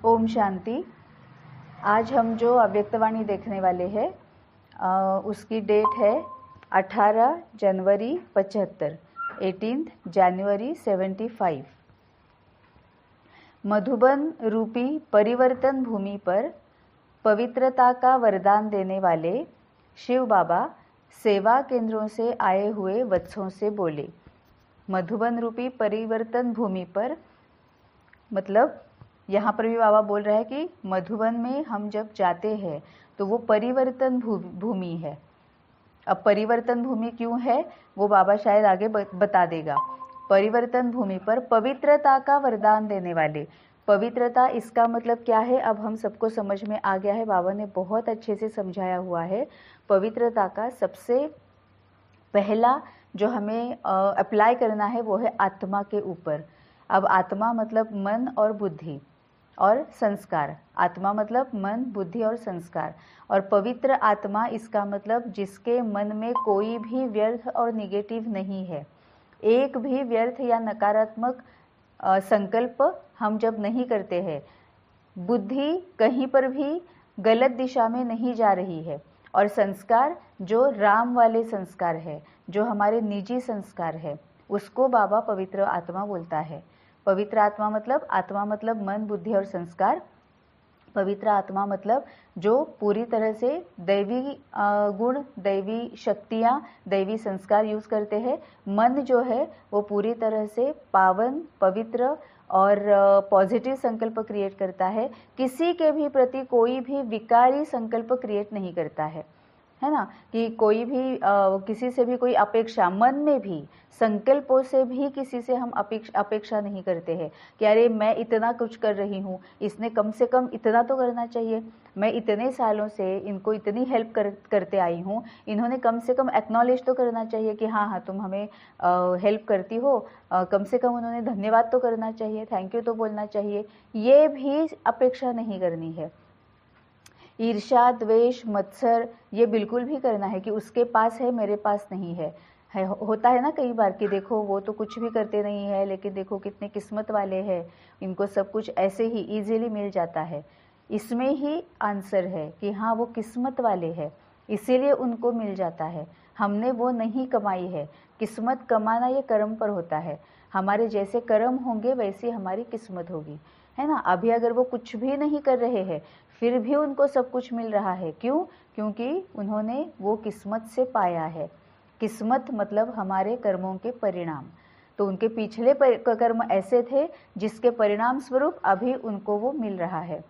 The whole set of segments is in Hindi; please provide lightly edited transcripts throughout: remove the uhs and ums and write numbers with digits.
ओम शांति। आज हम जो अव्यक्तवाणी देखने वाले हैं उसकी डेट है 18 जनवरी 75, 18 जनवरी 75। मधुबन रूपी परिवर्तन भूमि पर पवित्रता का वरदान देने वाले शिव बाबा सेवा केंद्रों से आए हुए वत्सों से बोले। मधुबन रूपी परिवर्तन भूमि पर मतलब यहाँ पर भी बाबा बोल रहा है कि मधुबन में हम जब जाते हैं तो वो परिवर्तन भूमि है। अब परिवर्तन भूमि क्यों है वो बाबा शायद आगे बता देगा। परिवर्तन भूमि पर पवित्रता का वरदान देने वाले। पवित्रता इसका मतलब क्या है अब हम सबको समझ में आ गया है। बाबा ने बहुत अच्छे से समझाया हुआ है। पवित्रता का सबसे पहला जो हमें अप्लाई करना है वो है आत्मा के ऊपर। अब आत्मा मतलब मन और बुद्धि और संस्कार। आत्मा मतलब मन, बुद्धि और संस्कार। और पवित्र आत्मा इसका मतलब जिसके मन में कोई भी व्यर्थ और निगेटिव नहीं है। एक भी व्यर्थ या नकारात्मक संकल्प हम जब नहीं करते हैं, बुद्धि कहीं पर भी गलत दिशा में नहीं जा रही है। और संस्कार जो राम वाले संस्कार है, जो हमारे निजी संस्कार है, उसको बाबा पवित्र आत्मा बोलता है। पवित्र आत्मा मतलब मन, बुद्धि और संस्कार। पवित्र आत्मा मतलब जो पूरी तरह से दैवी गुण, दैवी शक्तियाँ, दैवी संस्कार यूज करते हैं। मन जो है वो पूरी तरह से पावन, पवित्र और पॉजिटिव संकल्प क्रिएट करता है। किसी के भी प्रति कोई भी विकारी संकल्प क्रिएट नहीं करता है ना। कि कोई भी किसी से भी कोई अपेक्षा, मन में भी संकल्पों से भी किसी से हम अपेक्षा नहीं करते हैं कि अरे मैं इतना कुछ कर रही हूँ, इसने कम से कम इतना तो करना चाहिए। मैं इतने सालों से इनको इतनी हेल्प करते आई हूँ, इन्होंने कम से कम एक्नॉलेज तो करना चाहिए कि हाँ तुम हमें हेल्प करती हो। कम से कम उन्होंने धन्यवाद तो करना चाहिए, थैंक यू तो बोलना चाहिए। ये भी अपेक्षा नहीं करनी है। ईर्ष्या, द्वेष, मत्सर ये बिल्कुल भी करना है कि उसके पास है मेरे पास नहीं है। होता है ना कई बार कि देखो वो तो कुछ भी करते नहीं है, लेकिन देखो कितने किस्मत वाले हैं, इनको सब कुछ ऐसे ही इजीली मिल जाता है। इसमें ही आंसर है कि हाँ वो किस्मत वाले हैं, इसीलिए उनको मिल जाता है। हमने वो नहीं कमाई है। किस्मत कमाना ये कर्म पर होता है। हमारे जैसे कर्म होंगे वैसी हमारी किस्मत होगी, है ना। अभी अगर वो कुछ भी नहीं कर रहे हैं फिर भी उनको सब कुछ मिल रहा है। क्यों? क्योंकि उन्होंने वो किस्मत से पाया है। किस्मत मतलब हमारे कर्मों के परिणाम। तो उनके पिछले कर्म ऐसे थे जिसके परिणाम स्वरूप अभी उनको वो मिल रहा है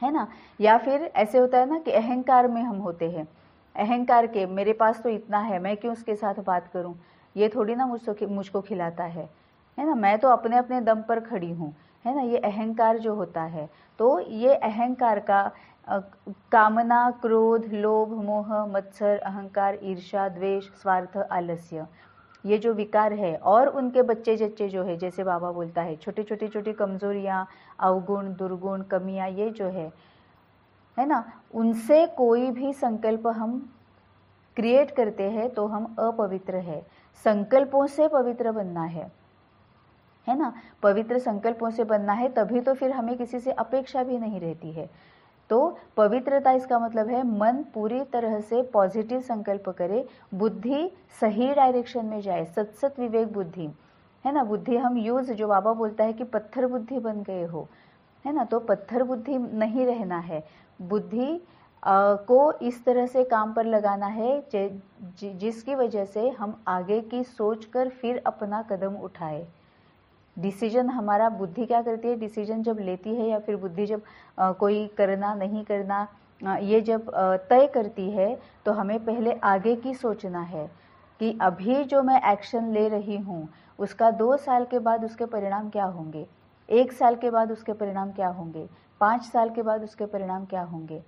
ना। या फिर ऐसे होता है ना कि अहंकार में हम होते हैं। अहंकार के मेरे पास तो इतना है, मैं क्यों उसके साथ बात करूं, ये थोड़ी ना मुझको खिलाता है ना। मैं तो अपने अपने दम पर खड़ी हूँ, है ना। ये अहंकार जो होता है, तो ये अहंकार का कामना, क्रोध, लोभ, मोह, मत्सर, अहंकार, ईर्ष्या, द्वेष, स्वार्थ, आलस्य, ये जो विकार है और उनके बच्चे जच्चे जो है, जैसे बाबा बोलता है छोटी छोटी कमजोरियां, अवगुण, दुर्गुण, कमियां, ये जो है ना, उनसे कोई भी संकल्प हम क्रिएट करते हैं तो हम अपवित्र है। संकल्पों से पवित्र बनना है ना। पवित्र संकल्पों से बनना है, तभी तो फिर हमें किसी से अपेक्षा भी नहीं रहती है। तो पवित्रता इसका मतलब है मन पूरी तरह से पॉजिटिव संकल्प करे, बुद्धि सही डायरेक्शन में जाए, सत विवेक बुद्धि, है ना। बुद्धि हम यूज, जो बाबा बोलता है कि पत्थर बुद्धि बन गए हो, है ना। तो पत्थर बुद्धि नहीं रहना है। बुद्धि को इस तरह से काम पर लगाना है जिसकी वजह से हम आगे की सोच कर फिर अपना कदम उठाए। डिसीजन हमारा, बुद्धि क्या करती है, डिसीजन जब लेती है या फिर बुद्धि जब कोई करना नहीं करना ये जब तय करती है, तो हमें पहले आगे की सोचना है कि अभी जो मैं एक्शन ले रही हूँ उसका 2 साल के बाद उसके परिणाम क्या होंगे, 1 साल के बाद उसके परिणाम क्या होंगे, 5 साल के बाद उसके परिणाम क्या होंगे।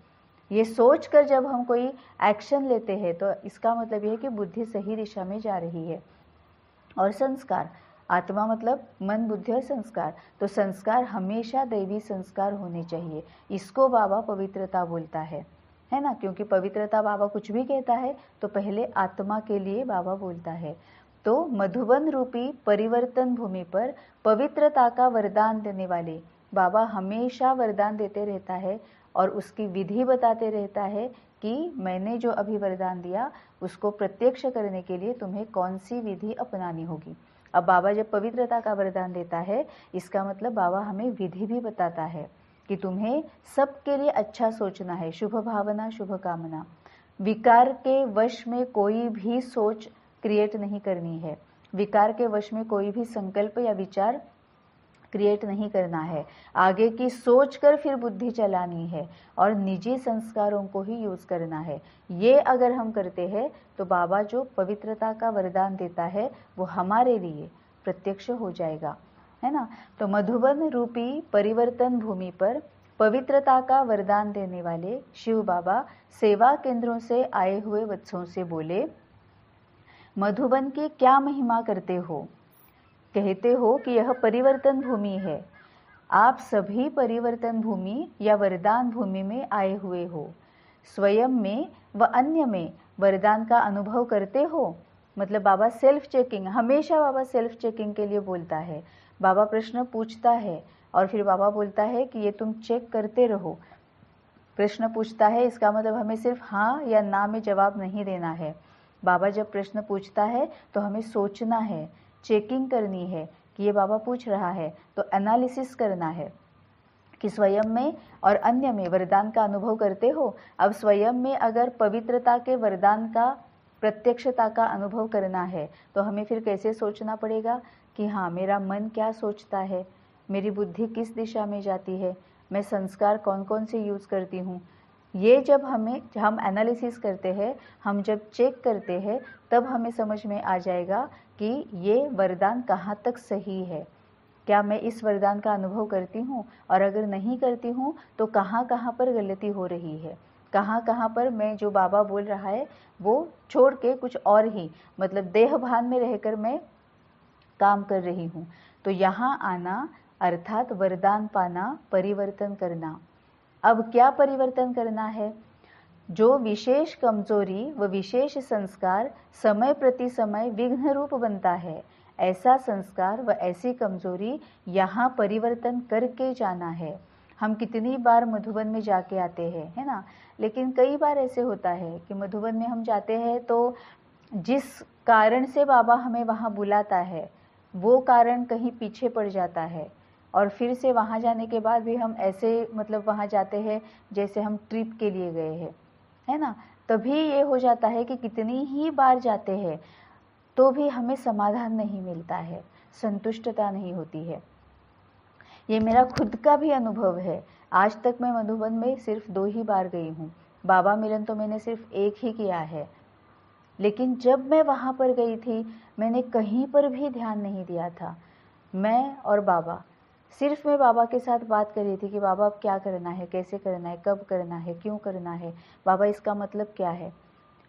ये सोच कर जब हम कोई एक्शन लेते हैं तो इसका मतलब ये है कि बुद्धि सही दिशा में जा रही है। और संस्कार, आत्मा मतलब मन, बुद्धि और संस्कार। तो संस्कार हमेशा दैवी संस्कार होने चाहिए। इसको बाबा पवित्रता बोलता है ना। क्योंकि पवित्रता बाबा कुछ भी कहता है तो पहले आत्मा के लिए बाबा बोलता है। तो मधुबन रूपी परिवर्तन भूमि पर पवित्रता का वरदान देने वाले बाबा हमेशा वरदान देते रहता है और उसकी विधि बताते रहता है कि मैंने जो अभी वरदान दिया उसको प्रत्यक्ष करने के लिए तुम्हें कौन सी विधि अपनानी होगी। अब बाबा जब पवित्रता का वरदान देता है, इसका मतलब बाबा हमें विधि भी बताता है कि तुम्हें सबके लिए अच्छा सोचना है, शुभ भावना शुभ कामना। विकार के वश में कोई भी सोच क्रिएट नहीं करनी है, विकार के वश में कोई भी संकल्प या विचार क्रिएट नहीं करना है, आगे की सोच कर फिर बुद्धि चलानी है और निजी संस्कारों को ही यूज करना है। ये अगर हम करते हैं तो बाबा जो पवित्रता का वरदान देता है वो हमारे लिए प्रत्यक्ष हो जाएगा, है ना। तो मधुबन रूपी परिवर्तन भूमि पर पवित्रता का वरदान देने वाले शिव बाबा सेवा केंद्रों से आए हुए वत्सों से बोले, मधुबन की क्या महिमा करते हो? कहते हो कि यह परिवर्तन भूमि है। आप सभी परिवर्तन भूमि या वरदान भूमि में आए हुए हो। स्वयं में व अन्य में वरदान का अनुभव करते हो। मतलब बाबा सेल्फ चेकिंग, हमेशा बाबा सेल्फ चेकिंग के लिए बोलता है। बाबा प्रश्न पूछता है और फिर बाबा बोलता है कि ये तुम चेक करते रहो। प्रश्न पूछता है, इसका मतलब हमें सिर्फ हाँ या ना में जवाब नहीं देना है। बाबा जब प्रश्न पूछता है तो हमें सोचना है, चेकिंग करनी है कि ये बाबा पूछ रहा है, तो एनालिसिस करना है कि स्वयं में और अन्य में वरदान का अनुभव करते हो। अब स्वयं में अगर पवित्रता के वरदान का, प्रत्यक्षता का अनुभव करना है तो हमें फिर कैसे सोचना पड़ेगा कि हाँ, मेरा मन क्या सोचता है, मेरी बुद्धि किस दिशा में जाती है, मैं संस्कार कौन कौन से यूज़ करती हूँ। ये जब हम एनालिसिस करते हैं, हम जब चेक करते हैं, तब हमें समझ में आ जाएगा कि ये वरदान कहाँ तक सही है, क्या मैं इस वरदान का अनुभव करती हूँ, और अगर नहीं करती हूँ तो कहाँ कहाँ पर गलती हो रही है, कहाँ कहाँ पर मैं जो बाबा बोल रहा है वो छोड़ के कुछ और ही, मतलब देह भान में रहकर मैं काम कर रही हूँ। तो यहाँ आना अर्थात वरदान पाना, परिवर्तन करना। अब क्या परिवर्तन करना है? जो विशेष कमजोरी व विशेष संस्कार समय प्रति समय विघ्न रूप बनता है, ऐसा संस्कार व ऐसी कमजोरी यहाँ परिवर्तन करके जाना है। हम कितनी बार मधुबन में जाके आते हैं, है ना, लेकिन कई बार ऐसे होता है कि मधुबन में हम जाते हैं तो जिस कारण से बाबा हमें वहाँ बुलाता है वो कारण कहीं पीछे पड़ जाता है, और फिर से वहाँ जाने के बाद भी हम ऐसे मतलब वहाँ जाते हैं जैसे हम ट्रिप के लिए गए हैं, है ना। तभी ये हो जाता है कि कितनी ही बार जाते हैं तो भी हमें समाधान नहीं मिलता है, संतुष्टता नहीं होती है। ये मेरा खुद का भी अनुभव है। आज तक मैं मधुबन में सिर्फ 2 ही बार गई हूँ, बाबा मिलन तो मैंने सिर्फ 1 ही किया है। लेकिन जब मैं वहाँ पर गई थी मैंने कहीं पर भी ध्यान नहीं दिया था। मैं और बाबा, सिर्फ मैं बाबा के साथ बात कर रही थी कि बाबा अब क्या करना है, कैसे करना है, कब करना है, क्यों करना है, बाबा इसका मतलब क्या है।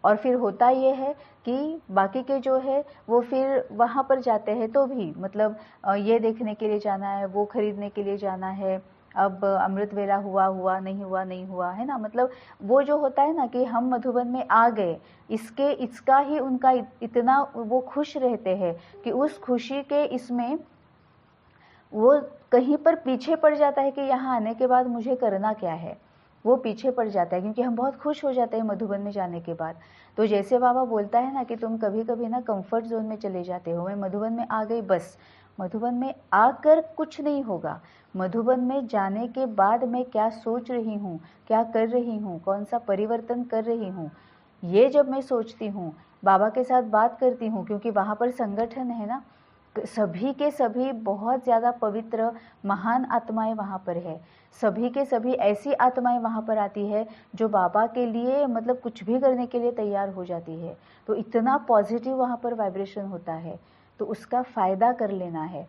और फिर होता ये है कि बाकी के जो है वो फिर वहाँ पर जाते हैं तो भी मतलब ये देखने के लिए जाना है, वो खरीदने के लिए जाना है, अब अमृत वेला हुआ नहीं हुआ नहीं हुआ, है ना। मतलब वो जो होता है ना कि हम मधुबन में आ गए, इसका ही उनका इतना वो खुश रहते हैं कि उस खुशी के इसमें वो कहीं पर पीछे पड़ जाता है कि यहाँ आने के बाद मुझे करना क्या है, वो पीछे पड़ जाता है क्योंकि हम बहुत खुश हो जाते हैं मधुबन में जाने के बाद। तो जैसे बाबा बोलता है ना कि तुम कभी कभी ना कंफर्ट जोन में चले जाते हो, मैं मधुबन में आ गई, बस मधुबन में आकर कुछ नहीं होगा, मधुबन में जाने के बाद मैं क्या सोच रही हूँ, क्या कर रही हूँ, कौन सा परिवर्तन कर रही हूँ, ये जब मैं सोचती हूँ, बाबा के साथ बात करती हूँ, क्योंकि वहाँ पर संगठन है ना, सभी के सभी बहुत ज़्यादा पवित्र महान आत्माएं वहाँ पर है, सभी के सभी ऐसी आत्माएं वहाँ पर आती है जो बाबा के लिए मतलब कुछ भी करने के लिए तैयार हो जाती है। तो इतना पॉजिटिव वहाँ पर वाइब्रेशन होता है, तो उसका फ़ायदा कर लेना है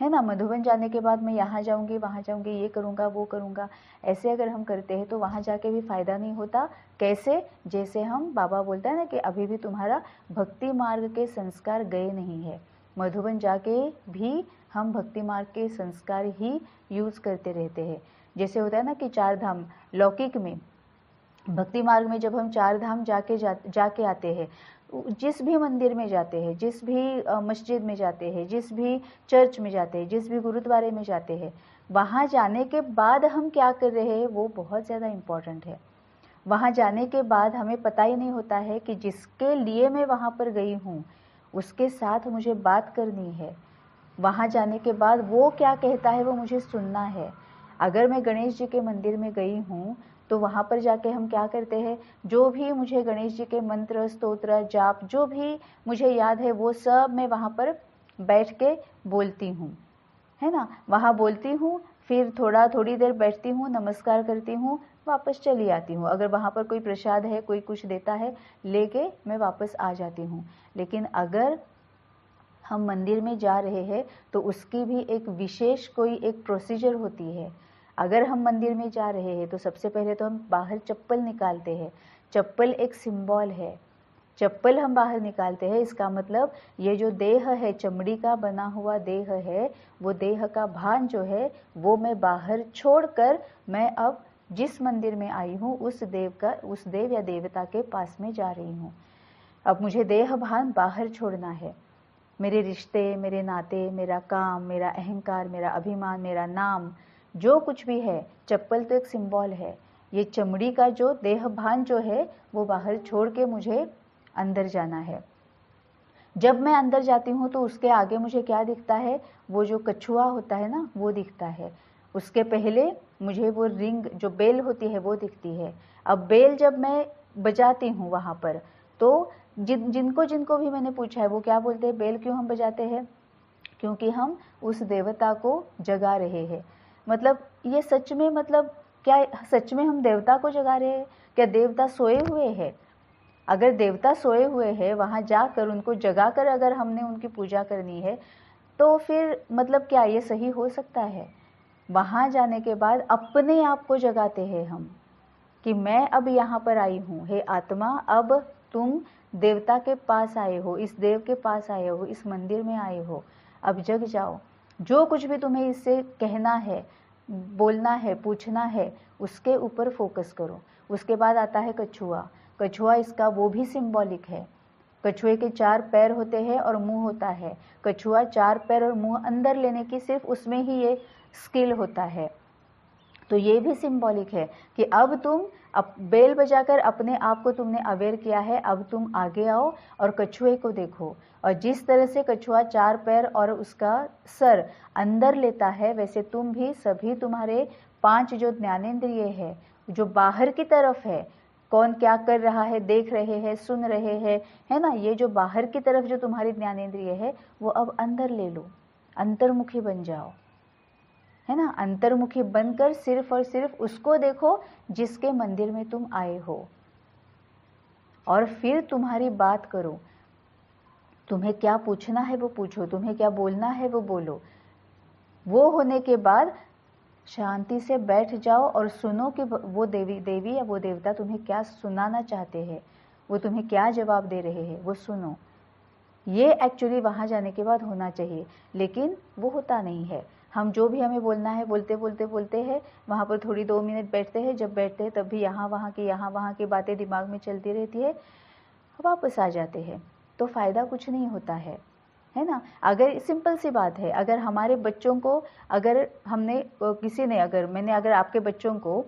ना। मधुबन जाने के बाद मैं यहाँ जाऊँगी, वहाँ जाऊँगी, ये करूँगा, वो करूँगा, ऐसे अगर हम करते हैं तो वहाँ जाके भी फ़ायदा नहीं होता। कैसे? जैसे हम बाबा बोलता है ना कि अभी भी तुम्हारा भक्ति मार्ग के संस्कार गए नहीं है। मधुबन जाके भी हम भक्ति मार्ग के संस्कार ही यूज़ करते रहते हैं। जैसे होता है ना कि 4 धाम लौकिक में, भक्ति मार्ग में जब हम 4 धाम जाके आते हैं, जिस भी मंदिर में जाते हैं, जिस भी मस्जिद में जाते हैं, जिस भी चर्च में जाते हैं, जिस भी गुरुद्वारे में जाते हैं, वहाँ जाने के बाद हम क्या कर रहे हैं वो बहुत ज़्यादा इम्पॉर्टेंट है। वहाँ जाने के बाद हमें पता ही नहीं होता है कि जिसके लिए मैं वहाँ पर गई हूँ उसके साथ मुझे बात करनी है। वहाँ जाने के बाद वो क्या कहता है वो मुझे सुनना है। अगर मैं गणेश जी के मंदिर में गई हूँ तो वहाँ पर जाके हम क्या करते हैं, जो भी मुझे गणेश जी के मंत्र, स्तोत्र, जाप जो भी मुझे याद है वो सब मैं वहाँ पर बैठ के बोलती हूँ, है ना। वहाँ बोलती हूँ, फिर थोड़ी देर बैठती हूँ, नमस्कार करती हूँ, वापस चली आती हूँ। अगर वहाँ पर कोई प्रसाद है, कोई कुछ देता है, लेके मैं वापस आ जाती हूँ। लेकिन अगर हम मंदिर में जा रहे हैं तो उसकी भी एक विशेष कोई एक प्रोसीजर होती है। अगर हम मंदिर में जा रहे हैं तो सबसे पहले तो हम बाहर चप्पल निकालते हैं। चप्पल एक सिंबल है। चप्पल हम बाहर निकालते हैं, इसका मतलब ये जो देह है, चमड़ी का बना हुआ देह है, वो देह का भान जो है वो मैं बाहर छोड़कर मैं अब जिस मंदिर में आई हूँ उस देव या देवता के पास में जा रही हूँ। अब मुझे देह भान बाहर छोड़ना है। मेरे रिश्ते, मेरे नाते, मेरा काम, मेरा अहंकार, मेरा अभिमान, मेरा नाम, जो कुछ भी है, चप्पल तो एक सिंबल है। ये चमड़ी का जो देह भान जो है वो बाहर छोड़ के मुझे अंदर जाना है। जब मैं अंदर जाती हूँ तो उसके आगे मुझे क्या दिखता है, वो जो कछुआ होता है ना वो दिखता है। उसके पहले मुझे वो रिंग जो बेल होती है वो दिखती है। अब बेल जब मैं बजाती हूँ वहाँ पर तो जिनको भी मैंने पूछा है वो क्या बोलते हैं, बेल क्यों हम बजाते हैं, क्योंकि हम उस देवता को जगा रहे हैं। मतलब ये सच में, मतलब क्या सच में हम देवता को जगा रहे हैं? क्या देवता सोए हुए हैं? अगर देवता सोए हुए हैं, वहाँ जाकर उनको जगाकर अगर हमने उनकी पूजा करनी है तो फिर मतलब क्या ये सही हो सकता है? वहाँ जाने के बाद अपने आप को जगाते हैं हम कि मैं अब यहाँ पर आई हूँ, हे आत्मा, अब तुम देवता के पास आए हो, इस देव के पास आए हो, इस मंदिर में आए हो, अब जग जाओ। जो कुछ भी तुम्हें इससे कहना है, बोलना है, पूछना है, उसके ऊपर फोकस करो। उसके बाद आता है कछुआ। कछुआ इसका वो भी सिंबॉलिक है। कछुए के 4 पैर होते हैं और मुंह होता है। कछुआ 4 पैर और मुंह अंदर लेने की सिर्फ उसमें ही ये स्किल होता है। तो ये भी सिंबॉलिक है कि अब तुम बेल बजाकर अपने आप को तुमने अवेयर किया है, अब तुम आगे आओ और कछुए को देखो। और जिस तरह से कछुआ 4 पैर और उसका सर अंदर लेता है, वैसे तुम भी सभी तुम्हारे 5 जो ज्ञानेंद्रिय है, जो बाहर की तरफ है, कौन क्या कर रहा है देख रहे हैं, सुन रहे हैं, है ना, ये जो बाहर की तरफ जो तुम्हारी ज्ञानेंद्रिय है वो अब अंदर ले लो, अंतर्मुखी बन जाओ, है ना। अंतर्मुखी बनकर सिर्फ और सिर्फ उसको देखो जिसके मंदिर में तुम आए हो, और फिर तुम्हारी बात करो। तुम्हें क्या पूछना है वो पूछो, तुम्हें क्या बोलना है वो बोलो। वो होने के बाद शांति से बैठ जाओ और सुनो कि वो देवी या वो देवता तुम्हें क्या सुनाना चाहते हैं, वो तुम्हें क्या जवाब दे रहे हैं, वो सुनो। ये एक्चुअली वहाँ जाने के बाद होना चाहिए, लेकिन वो होता नहीं है। हम जो भी हमें बोलना है बोलते हैं, वहाँ पर थोड़ी 2 मिनट बैठते हैं, जब बैठते हैं तब भी यहाँ वहाँ की बातें दिमाग में चलती रहती है, वापस आ जाते हैं, तो फ़ायदा कुछ नहीं होता है ना। अगर सिंपल सी बात है, अगर हमारे बच्चों को, अगर मैंने अगर आपके बच्चों को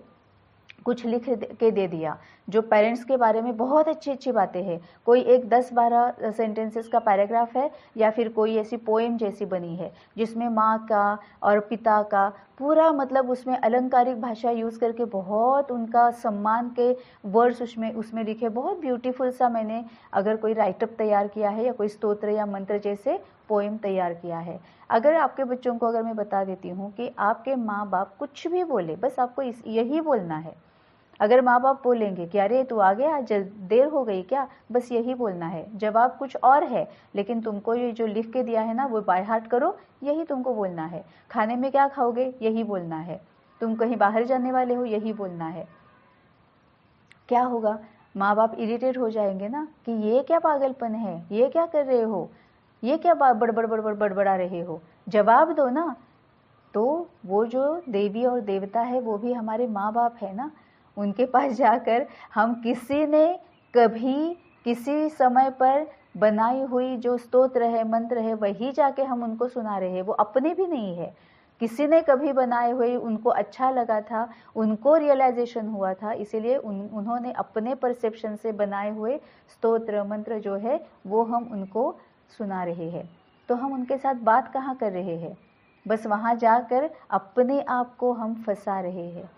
कुछ लिख के दे दिया जो पेरेंट्स के बारे में बहुत अच्छी अच्छी बातें हैं, कोई एक 10-12 सेंटेंसेस का पैराग्राफ है या फिर कोई ऐसी पोएम जैसी बनी है जिसमें माँ का और पिता का पूरा मतलब उसमें अलंकारिक भाषा यूज़ करके बहुत उनका सम्मान के वर्ड्स उसमें लिखे, बहुत ब्यूटीफुल सा मैंने अगर कोई राइटअप तैयार किया है या कोई स्तोत्र या मंत्र जैसे पोएम तैयार किया है। अगर आपके बच्चों को अगर मैं बता देती हूँ कि आपके माँ बाप कुछ भी बोले, बस आपको यही बोलना है। अगर माँ बाप बोलेंगे कि अरे तू आ गया, देर हो गई क्या, बस यही बोलना है। जवाब कुछ और है, लेकिन तुमको ये जो लिख के दिया है ना वो बाय हार्ट करो, यही तुमको बोलना है। खाने में क्या खाओगे, यही बोलना है। तुम कहीं बाहर जाने वाले हो, यही बोलना है। क्या होगा, माँ बाप इरिटेट हो जाएंगे ना कि ये क्या पागलपन है, ये क्या कर रहे हो, ये क्या बड़बड़ा रहे हो, जवाब दो ना। तो वो जो देवी और देवता है वो भी हमारे माँ बाप है ना, उनके पास जाकर हम किसी ने कभी किसी समय पर बनाई हुई जो स्तोत्र है, मंत्र है, वही जाके हम उनको सुना रहे हैं, वो अपने भी नहीं है। किसी ने कभी बनाए हुए, उनको अच्छा लगा था, उनको रियलाइजेशन हुआ था, इसीलिए उन्होंने अपने परसेप्शन से बनाए हुए स्तोत्र मंत्र जो है वो हम उनको सुना रहे हैं। तो हम उनके साथ बात कहाँ कर रहे हैं? बस वहाँ जाकर अपने आप को हम फंसा रहे हैं।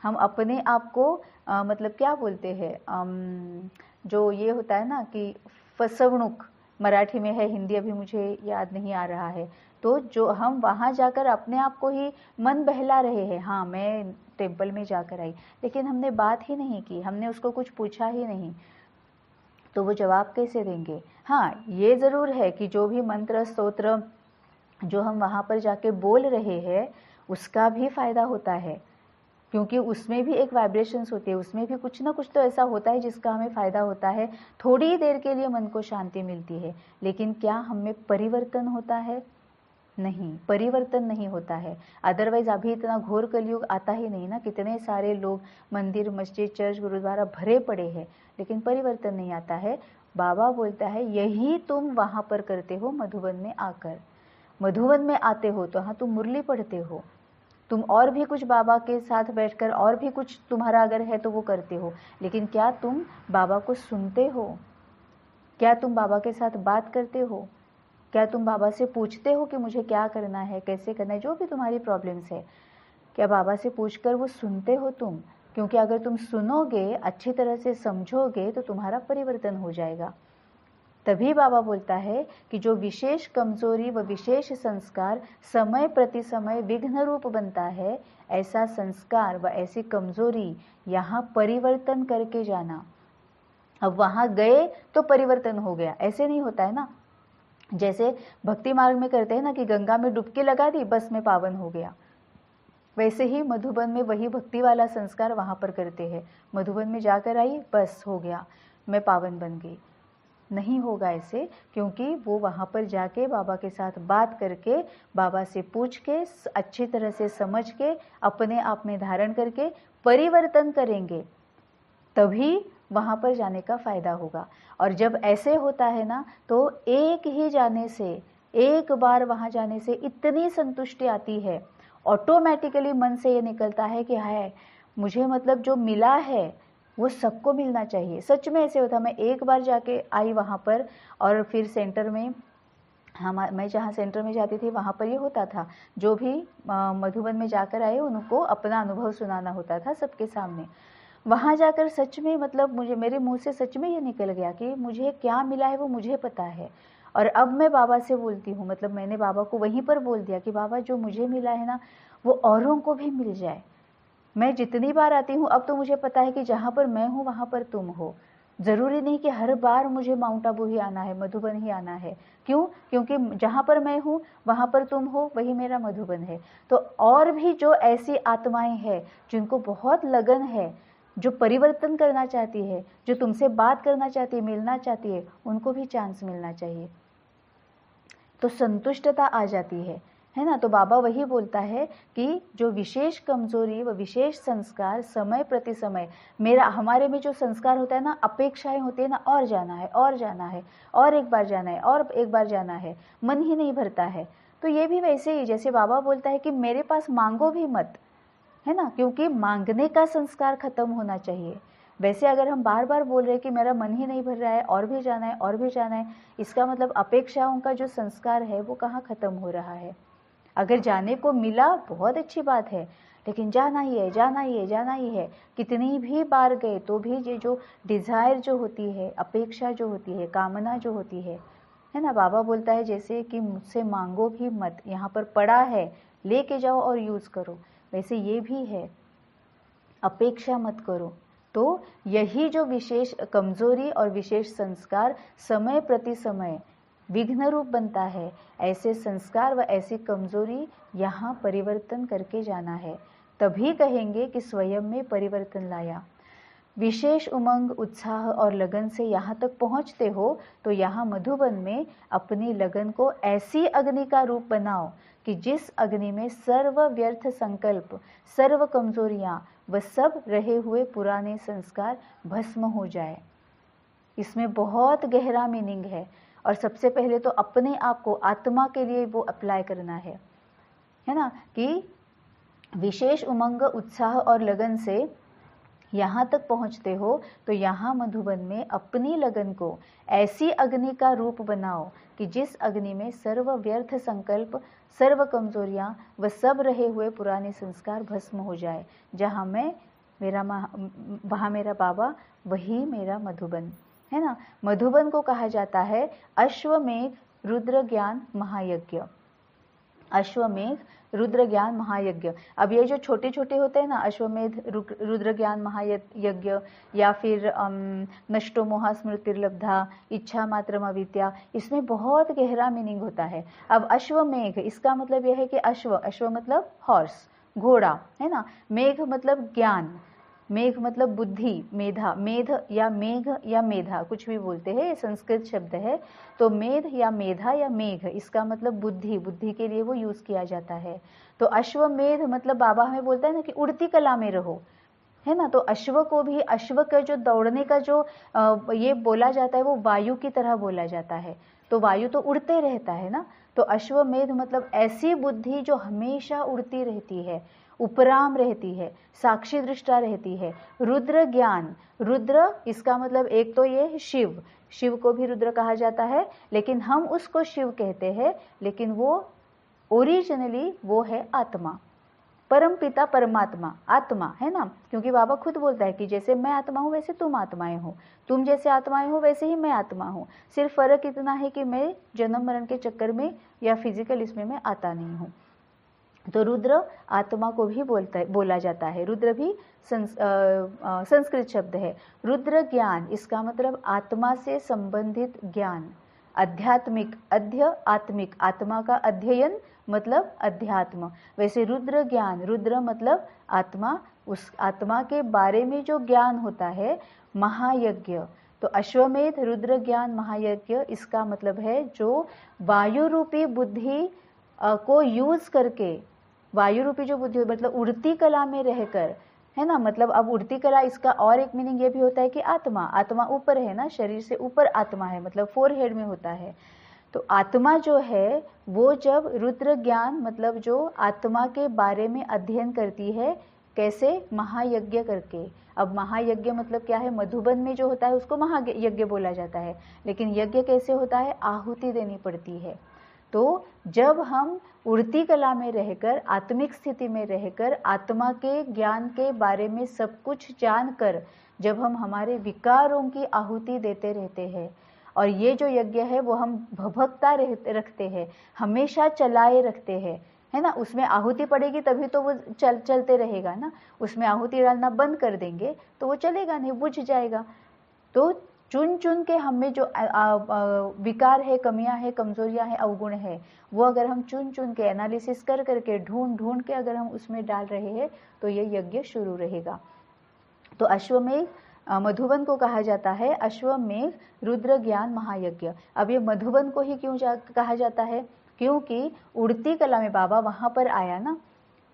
हम अपने आप को मतलब क्या बोलते हैं, जो ये होता है ना कि फसवणूक मराठी में है, हिंदी अभी मुझे याद नहीं आ रहा है। तो जो हम वहाँ जाकर अपने आप को ही मन बहला रहे हैं, हाँ मैं टेम्पल में जाकर आई, लेकिन हमने बात ही नहीं की, हमने उसको कुछ पूछा ही नहीं, तो वो जवाब कैसे देंगे? हाँ, ये ज़रूर है कि जो भी मंत्र स्तोत्र जो हम वहाँ पर जाके बोल रहे हैं उसका भी फ़ायदा होता है, क्योंकि उसमें भी एक वाइब्रेशंस होती है, उसमें भी कुछ ना कुछ तो ऐसा होता है जिसका हमें फ़ायदा होता है। थोड़ी ही देर के लिए मन को शांति मिलती है, लेकिन क्या हम में परिवर्तन होता है? नहीं, परिवर्तन नहीं होता है। अदरवाइज अभी इतना घोर कलयुग आता ही नहीं ना, कितने सारे लोग मंदिर, मस्जिद, चर्च, गुरुद्वारा भरे पड़े हैं, लेकिन परिवर्तन नहीं आता है। बाबा बोलता है यही तुम वहाँ पर करते हो मधुबन में आकर। मधुबन में आते हो तो हाँ तुम मुरली पढ़ते हो, तुम और भी कुछ बाबा के साथ बैठकर और भी कुछ तुम्हारा अगर है तो वो करते हो, लेकिन क्या तुम बाबा को सुनते हो? क्या तुम बाबा के साथ बात करते हो? क्या तुम बाबा से पूछते हो कि मुझे क्या करना है, कैसे करना है, जो भी तुम्हारी प्रॉब्लम्स है, क्या बाबा से पूछकर वो सुनते हो तुम? क्योंकि अगर तुम सुनोगे, अच्छी तरह से समझोगे, तो तुम्हारा परिवर्तन हो जाएगा। तभी बाबा बोलता है कि जो विशेष कमजोरी व विशेष संस्कार समय प्रति समय विघ्न रूप बनता है, ऐसा संस्कार व ऐसी कमजोरी यहाँ परिवर्तन करके जाना। अब वहाँ गए तो परिवर्तन हो गया, ऐसे नहीं होता है ना। जैसे भक्ति मार्ग में करते हैं ना कि गंगा में डुबकी लगा दी, बस में पावन हो गया, वैसे ही मधुबन में वही भक्ति वाला संस्कार वहाँ पर करते हैं। मधुबन में जाकर आई, बस हो गया, मैं पावन बन गई। नहीं होगा ऐसे, क्योंकि वो वहाँ पर जाके बाबा के साथ बात करके, बाबा से पूछ के, अच्छी तरह से समझ के, अपने आप में धारण करके परिवर्तन करेंगे, तभी वहाँ पर जाने का फ़ायदा होगा। और जब ऐसे होता है ना, तो एक ही जाने से, एक बार वहाँ जाने से इतनी संतुष्टि आती है, ऑटोमेटिकली मन से ये निकलता है कि है मुझे मतलब जो मिला है वो सबको मिलना चाहिए। सच में ऐसे होता, मैं एक बार जाके आई वहाँ पर, और फिर सेंटर में मैं जहाँ सेंटर में जाती थी वहाँ पर ये होता था, जो भी मधुबन में जाकर आए उनको अपना अनुभव सुनाना होता था सबके सामने। वहाँ जाकर सच में मतलब मुझे, मेरे मुंह से सच में ये निकल गया कि मुझे क्या मिला है वो मुझे पता है। और अब मैं बाबा से बोलती हूँ, मतलब मैंने बाबा को वहीं पर बोल दिया कि बाबा जो मुझे मिला है ना वो औरों को भी मिल जाए। मैं जितनी बार आती हूँ अब तो मुझे पता है कि जहाँ पर मैं हूँ वहाँ पर तुम हो। ज़रूरी नहीं कि हर बार मुझे माउंट आबू ही आना है, मधुबन ही आना है। क्यों? क्योंकि जहाँ पर मैं हूँ वहाँ पर तुम हो, वही मेरा मधुबन है। तो और भी जो ऐसी आत्माएं हैं जिनको बहुत लगन है, जो परिवर्तन करना चाहती है, जो तुमसे बात करना चाहती है, मिलना चाहती है, उनको भी चांस मिलना चाहिए, तो संतुष्टता आ जाती है ना। तो बाबा वही बोलता है कि जो विशेष कमजोरी व विशेष संस्कार समय प्रति समय, हमारे में जो संस्कार होता है ना, अपेक्षाएं होती है ना, और जाना है, और जाना है, और एक बार जाना है, और एक बार जाना है, मन ही नहीं भरता है। तो ये भी वैसे ही, जैसे बाबा बोलता है कि मेरे पास मांगो भी मत, है ना, क्योंकि मांगने का संस्कार खत्म होना चाहिए। वैसे अगर हम बार बार बोल रहे हैं कि मेरा मन ही नहीं भर रहा है, और भी जाना है, और भी जाना है, इसका मतलब अपेक्षाओं का जो संस्कार है वो कहाँ खत्म हो रहा है। अगर जाने को मिला बहुत अच्छी बात है, लेकिन जाना ही है, जाना ही है, जाना ही है, कितनी भी बार गए तो भी ये जो डिज़ायर जो होती है, अपेक्षा जो होती है, कामना जो होती है ना, बाबा बोलता है जैसे कि मुझसे मांगो भी मत, यहाँ पर पड़ा है लेके जाओ और यूज़ करो, वैसे ये भी है, अपेक्षा मत करो। तो यही जो विशेष कमजोरी और विशेष संस्कार समय प्रति समय विघ्न रूप बनता है, ऐसे संस्कार व ऐसी कमजोरी यहाँ परिवर्तन करके जाना है, तभी कहेंगे कि स्वयं में परिवर्तन लाया। विशेष उमंग, उत्साह और लगन से यहाँ तक पहुँचते हो तो यहाँ मधुबन में अपनी लगन को ऐसी अग्नि का रूप बनाओ कि जिस अग्नि में सर्व व्यर्थ संकल्प, सर्व कमजोरियाँ व सब रहे हुए पुराने संस्कार भस्म हो जाए। इसमें बहुत गहरा मीनिंग है। और सबसे पहले तो अपने आप को, आत्मा के लिए वो अप्लाई करना है ना, कि विशेष उमंग, उत्साह और लगन से यहाँ तक पहुँचते हो तो यहाँ मधुबन में अपनी लगन को ऐसी अग्नि का रूप बनाओ कि जिस अग्नि में सर्व व्यर्थ संकल्प, सर्व कमजोरियाँ व सब रहे हुए पुराने संस्कार भस्म हो जाए। जहाँ मैं, वहाँ मेरा बाबा, वही मेरा मधुबन है ना। मधुबन को कहा जाता है अश्वमेघ रुद्र ज्ञान महायज्ञ। अश्वमेघ रुद्र ज्ञान महायज्ञ। अब ये जो छोटे छोटे होते हैं ना, अश्वमेध रुद्र ज्ञान महायज्ञ, या फिर नष्टो मोहा स्मृतिर्लब्धा, इच्छा मात्रम अविद्या, इसमें बहुत गहरा मीनिंग होता है। अब अश्वमेघ, इसका मतलब यह है कि अश्व मतलब हॉर्स, घोड़ा है ना। मेघ मतलब ज्ञान, मेघ मतलब बुद्धि, मेधा, मेध या मेघ या मेधा कुछ भी बोलते हैं, ये संस्कृत शब्द है। तो मेध या मेधा या मेघ, इसका मतलब बुद्धि, बुद्धि के लिए वो यूज किया जाता है। तो अश्वमेध मतलब बाबा हमें बोलता है ना कि उड़ती कला में रहो, है ना। तो अश्व को भी, अश्व का जो दौड़ने का जो ये बोला जाता है वो वायु की तरह बोला जाता है। तो वायु तो उड़ते रहता है ना। तो अश्वमेध मतलब ऐसी बुद्धि जो हमेशा उड़ती रहती है, उपराम रहती है, साक्षी दृष्टा रहती है। रुद्र ज्ञान, रुद्र इसका मतलब एक तो ये शिव, शिव को भी रुद्र कहा जाता है, लेकिन हम उसको शिव कहते हैं, लेकिन वो ओरिजिनली वो है आत्मा, परम पिता परमात्मा, आत्मा है ना। क्योंकि बाबा खुद बोलता है कि जैसे मैं आत्मा हूँ वैसे तुम आत्माएं हो, तुम जैसे आत्माएं हो वैसे ही मैं आत्मा हूँ। सिर्फ फर्क इतना है कि मैं जन्म मरण के चक्कर में या फिजिकल इसमें मैं आता नहीं हूँ। तो रुद्र आत्मा को भी बोला जाता है। रुद्र भी संस्कृत शब्द है। रुद्र ज्ञान, इसका मतलब आत्मा से संबंधित ज्ञान, आध्यात्मिक, आत्मिक, आत्मा का अध्ययन मतलब अध्यात्म। वैसे रुद्र ज्ञान, रुद्र मतलब आत्मा, उस आत्मा के बारे में जो ज्ञान होता है, महायज्ञ। तो अश्वमेध रुद्र ज्ञान महायज्ञ, इसका मतलब है जो वायु रूपी बुद्धि को यूज करके, वायु रूपी जो बुद्धि मतलब उड़ती कला में रहकर, है ना। मतलब अब उड़ती कला, इसका और एक मीनिंग ये भी होता है कि आत्मा, आत्मा ऊपर है ना, शरीर से ऊपर आत्मा है, मतलब फोरहेड में होता है। तो आत्मा जो है वो जब रुद्र ज्ञान मतलब जो आत्मा के बारे में अध्ययन करती है, कैसे, महायज्ञ करके। अब महायज्ञ मतलब क्या है, मधुबन में जो होता है उसको महायज्ञ बोला जाता है, लेकिन यज्ञ कैसे होता है, आहुति देनी पड़ती है। तो जब हम उड़ती कला में रहकर, आत्मिक स्थिति में रहकर, आत्मा के ज्ञान के बारे में सब कुछ जानकर जब हम हमारे विकारों की आहुति देते रहते हैं, और ये जो यज्ञ है वो हम भभकता रखते हैं, हमेशा चलाए रखते हैं, है ना। उसमें आहुति पड़ेगी तभी तो वो चलते रहेगा ना। उसमें आहुति डालना बंद कर देंगे तो वो चलेगा नहीं, बुझ जाएगा। तो चुन चुन के हमें जो विकार है, कमियां है, कमजोरियां है, अवगुण है, वो अगर हम चुन चुन के एनालिसिस कर करके ढूंढ ढूंढ के अगर हम उसमें डाल रहे हैं तो ये यज्ञ शुरू रहेगा। तो अश्वमेघ मधुबन को कहा जाता है अश्वमेघ रुद्र ज्ञान महायज्ञ। अब ये मधुबन को ही क्यों कहा जाता है, क्योंकि उड़ती कला में बाबा वहां पर आया ना,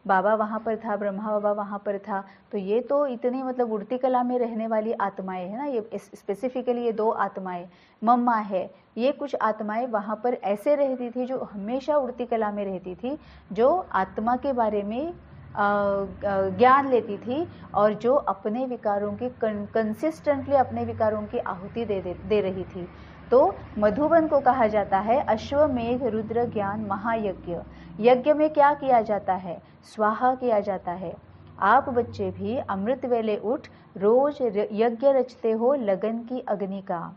बाबा वहाँ पर था, ब्रह्मा बाबा वहाँ पर था। तो ये तो इतनी मतलब उड़ती कला में रहने वाली आत्माएं है ना, ये स्पेसिफिकली ये दो आत्माएं, मम्मा है, ये कुछ आत्माएं वहाँ पर ऐसे रहती थी जो हमेशा उड़ती कला में रहती थी, जो आत्मा के बारे में ज्ञान लेती थी और जो अपने विकारों की कंसिस्टेंटली अपने विकारों की आहुति दे रही थी। तो मधुबन को कहा जाता है अश्वमेघ रुद्र ज्ञान महायज्ञ। यज्ञ में क्या किया जाता है, स्वाहा किया जाता है। आप बच्चे भी अमृत वेले उठ रोज यज्ञ रचते हो लगन की अग्नि का,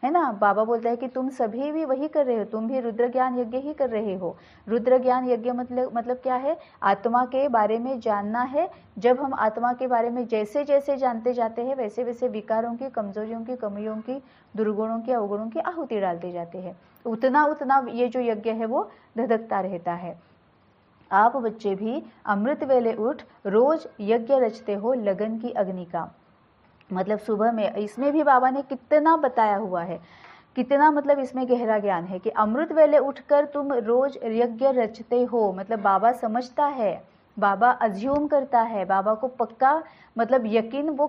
है ना। बाबा बोलता है कि तुम सभी भी वही कर रहे हो, तुम भी रुद्र ज्ञान यज्ञ ही कर रहे हो। रुद्र ज्ञान यज्ञ मतलब क्या है, आत्मा के बारे में जानना है। जब हम आत्मा के बारे में जैसे जैसे जानते जाते हैं वैसे वैसे विकारों की, कमजोरियों की, कमियों की, दुर्गुणों की, अवगुणों की आहुति डालते जाते हैं, उतना उतना ये जो यज्ञ है वो धधकता रहता है। आप बच्चे भी अमृत वेले उठ रोज यज्ञ रचते हो लगन की अग्नि का, मतलब सुबह में। इसमें भी बाबा ने कितना बताया हुआ है, कितना मतलब इसमें गहरा ज्ञान है कि अमृत वेले उठकर तुम रोज यज्ञ रचते हो। मतलब बाबा समझता है, बाबा अज्यूम करता है, बाबा को पक्का मतलब यकीन वो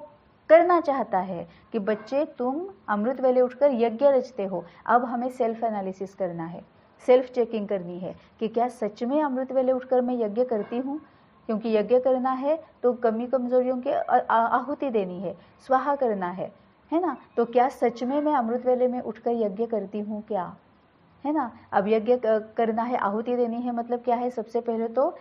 करना चाहता है कि बच्चे तुम अमृत वेले उठकर यज्ञ रचते हो। अब हमें सेल्फ एनालिसिस करना है, सेल्फ चेकिंग करनी है कि क्या सच में अमृत वेले उठकर मैं यज्ञ करती हूँ, क्योंकि यज्ञ करना है तो कमी कमजोरियों की आहुति देनी है, स्वाहा करना है ना। तो क्या सच में मैं अमृत वेले में उठकर यज्ञ करती हूँ क्या, है ना। अब यज्ञ करना है, आहुति देनी है, मतलब क्या है, सबसे पहले तो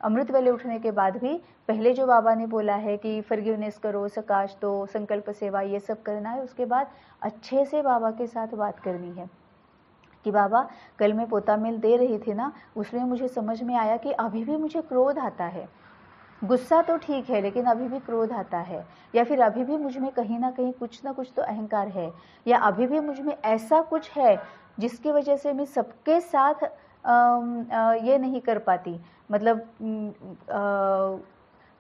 अमृत वेले उठने के बाद भी पहले जो बाबा ने बोला है कि फॉरगिवनेस करो, सकाश दो, संकल्प सेवा, ये सब करना है। उसके बाद अच्छे से बाबा के साथ बात करनी है कि बाबा कल मैं पोता मिल दे रही थी ना, उसमें मुझे समझ में आया कि अभी भी मुझे क्रोध आता है। गुस्सा तो ठीक है लेकिन अभी भी क्रोध आता है, या फिर अभी भी मुझ में कहीं ना कहीं कुछ ना कुछ तो अहंकार है, या अभी भी मुझ में ऐसा कुछ है जिसकी वजह से मैं सबके साथ ये नहीं कर पाती, मतलब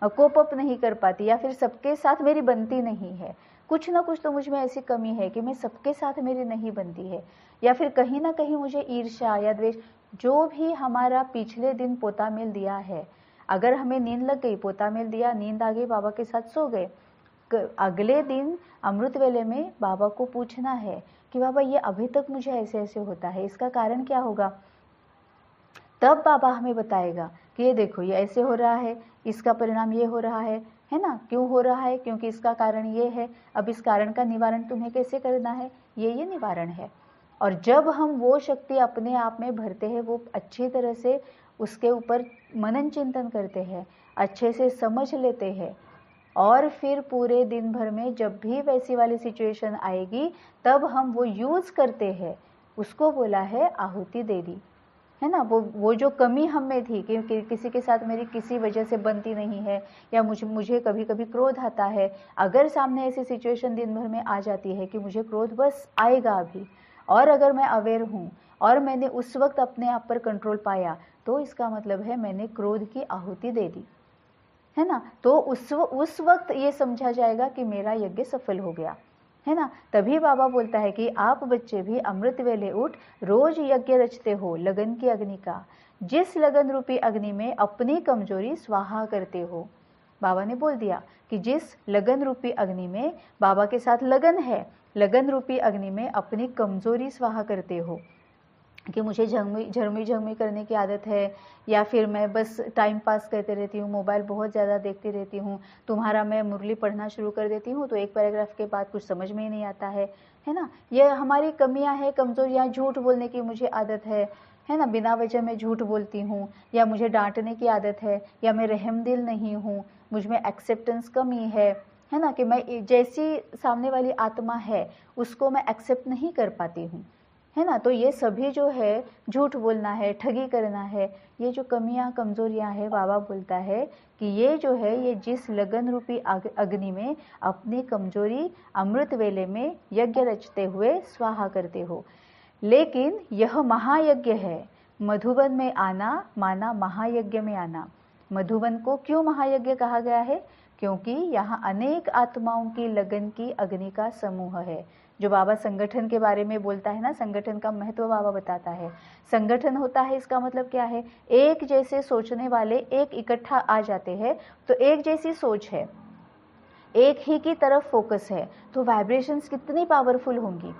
कोप अप नहीं कर पाती, या फिर सबके साथ मेरी बनती नहीं है। कुछ ना कुछ तो मुझ में ऐसी कमी है कि मैं सबके साथ मेरी नहीं बनती है, या फिर कहीं ना कहीं मुझे ईर्ष्या या द्वेष। जो भी हमारा पिछले दिन पोता मेल दिया है, अगर हमें नींद लग गई, पोता मेल दिया, नींद आ गई, बाबा के साथ सो गए, अगले दिन अमृत वेले में बाबा को पूछना है कि बाबा ये अभी तक मुझे ऐसे ऐसे होता है, इसका कारण क्या होगा। तब बाबा हमें बताएगा कि ये देखो ये ऐसे हो रहा है, इसका परिणाम ये हो रहा है ना। क्यों हो रहा है, क्योंकि इसका कारण ये है। अब इस कारण का निवारण तुम्हें कैसे करना है, ये निवारण है। और जब हम वो शक्ति अपने आप में भरते हैं, वो अच्छी तरह से उसके ऊपर मनन चिंतन करते हैं, अच्छे से समझ लेते हैं, और फिर पूरे दिन भर में जब भी वैसी वाली सिचुएशन आएगी तब हम वो यूज करते हैं, उसको बोला है आहुति दे दी, है ना। वो जो कमी हम में थी कि किसी के साथ मेरी किसी वजह से बनती नहीं है, या मुझे कभी कभी क्रोध आता है। अगर सामने ऐसी सिचुएशन दिन भर में आ जाती है कि मुझे क्रोध बस आएगा अभी, और अगर मैं अवेयर हूँ और मैंने उस वक्त अपने आप पर कंट्रोल पाया, तो इसका मतलब है मैंने क्रोध की आहुति दे दी, है ना। तो उस वक्त ये समझा जाएगा कि मेरा यज्ञ सफल हो गया, है ना। तभी बाबा बोलता है कि आप बच्चे भी अमृत वेले उठ रोज यज्ञ रचते हो लगन की अग्नि का, जिस लगन रूपी अग्नि में अपनी कमजोरी स्वाहा करते हो। बाबा ने बोल दिया कि जिस लगन रूपी अग्नि में बाबा के साथ लगन है, लगन रूपी अग्नि में अपनी कमजोरी स्वाहा करते हो, कि मुझे झरमी करने की आदत है, या फिर मैं बस टाइम पास करते रहती हूँ, मोबाइल बहुत ज़्यादा देखती रहती हूँ, तुम्हारा मैं मुरली पढ़ना शुरू कर देती हूँ तो एक पैराग्राफ के बाद कुछ समझ में ही नहीं आता है ना। ये हमारी कमियां हैं, कमजोरियां। झूठ बोलने की मुझे आदत है ना, बिना वजह मैं झूठ बोलती हूँ, या मुझे डांटने की आदत है, या मैं रहमदिल नहीं हूँ, मुझ में एक्सेप्टेंस कमी है ना, कि मैं जैसी सामने वाली आत्मा है उसको मैं एक्सेप्ट नहीं कर पाती हूँ, है ना। तो ये सभी जो है, झूठ बोलना है, ठगी करना है, ये जो कमियां कमजोरियां हैं, बाबा बोलता है कि ये जो है, ये जिस लगन रूपी अग्नि में अपनी कमजोरी अमृत वेले में यज्ञ रचते हुए स्वाहा करते हो। लेकिन यह महायज्ञ है, मधुबन में आना माना महायज्ञ में आना। मधुबन को क्यों महायज्ञ कहा गया है, क्योंकि यहाँ अनेक आत्माओं की लगन की अग्नि का समूह है। जो बाबा संगठन के बारे में बोलता है ना, संगठन का महत्व बाबा बताता है। संगठन होता है, इसका मतलब क्या है, एक जैसे सोचने वाले एक इकट्ठा आ जाते हैं, तो एक जैसी सोच है, एक ही की तरफ फोकस है, तो वाइब्रेशंस कितनी पावरफुल होंगी,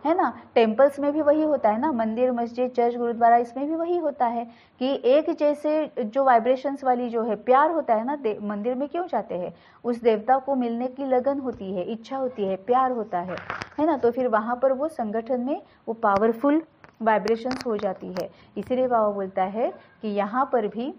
है ना। टेम्पल्स में भी वही होता है ना, मंदिर, मस्जिद, चर्च, गुरुद्वारा, इसमें भी वही होता है कि एक जैसे जो वाइब्रेशंस वाली जो है, प्यार होता है ना। मंदिर में क्यों जाते हैं, उस देवता को मिलने की लगन होती है, इच्छा होती है, प्यार होता है ना। तो फिर वहाँ पर वो संगठन में वो पावरफुल वाइब्रेशंस हो जाती है। इसीलिए बाबा बोलता है कि यहाँ पर भी